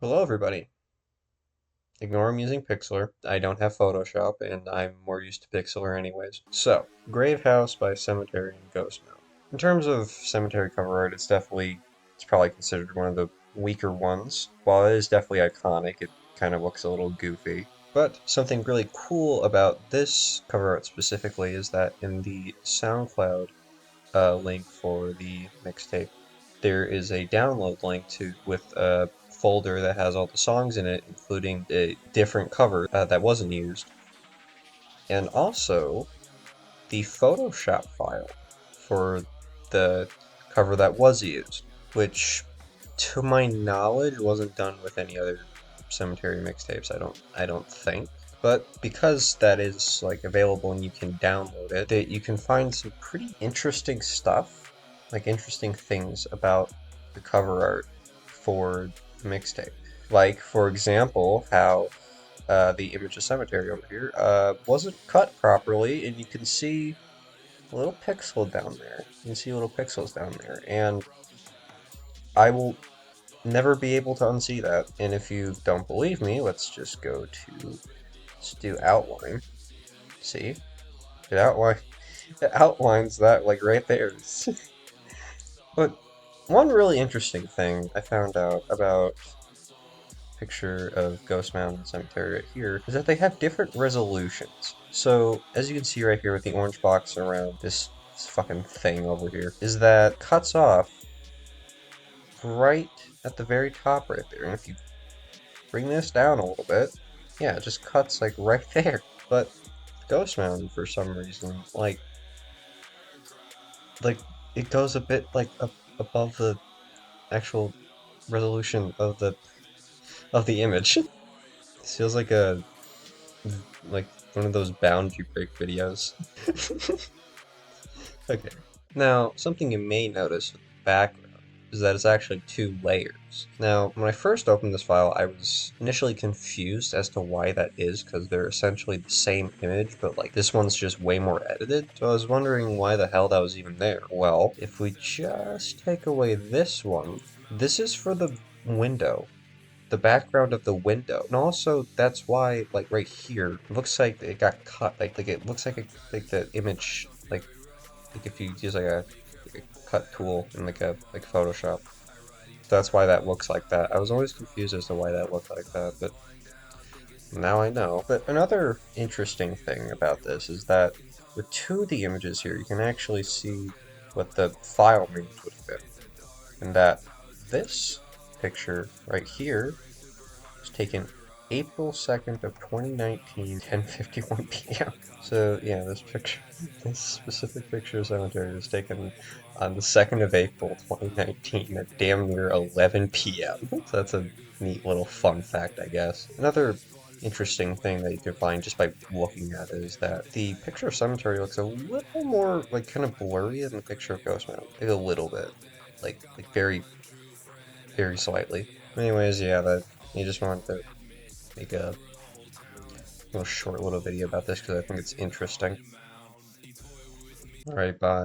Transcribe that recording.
Hello, everybody. Ignore I'm using Pixlr. I don't have Photoshop, and I'm more used to Pixlr anyways. So, Grave House by Cemetery and Ghost Mount. In terms of Cemetery cover art, it's probably considered one of the weaker ones. While it is definitely iconic, it kind of looks a little goofy. But something really cool about this cover art specifically is that in the SoundCloud link for the mixtape, there is a download link to with a folder that has all the songs in it, including a different cover that wasn't used, and also the Photoshop file for the cover that was used, which, to my knowledge, wasn't done with any other Cemetery mixtapes. I don't think. But because that is like available and you can download it, that you can find some pretty interesting stuff, like interesting things about the cover art for the mixtape. Like, for example, how the image of cemetery over here wasn't cut properly, and you can see a little pixel down there. You can see little pixels down there, and I will never be able to unsee that. And if you don't believe me, let's do outline. See? It outline it outlines that like right there. But one really interesting thing I found out about picture of Ghost Mountain Cemetery right here is that they have different resolutions. So as you can see right here with the orange box around this fucking thing over here, is that cuts off right at the very top right there. And if you bring this down a little bit, yeah, it just cuts like right there. But Ghost Mountain for some reason, like it goes a bit like up above the actual resolution of the image. It feels like one of those boundary break videos. Okay. Now, something you may notice with the background is that it's actually two layers. Now, when I first opened this file, I was initially confused as to why that is, because they're essentially the same image, but like this one's just way more edited. So I was wondering why the hell that was even there. Well, if we just take away this one, this is for the window. The background of the window. And also, that's why, like, right here, it looks like it got cut. Like it looks like the image, like if you use like a cut tool in like Photoshop. That's why that looks like that. I was always confused as to why that looked like that, but now I know. But another interesting thing about this is that with two of the images here, you can actually see what the file names would have been. And that this picture right here was taken April 2nd of 2019, 10:51 p.m. So yeah, this specific picture of cemetery was taken on the 2nd of April, 2019 at damn near 11 p.m. So that's a neat little fun fact, I guess. Another interesting thing that you can find just by looking at it is that the picture of cemetery looks a little more like kind of blurry than the picture of Ghost Mountain. Like a little bit. Like very, very slightly. Anyways, yeah, that you just wanted to make a short little video about this because I think it's interesting. Alright, bye.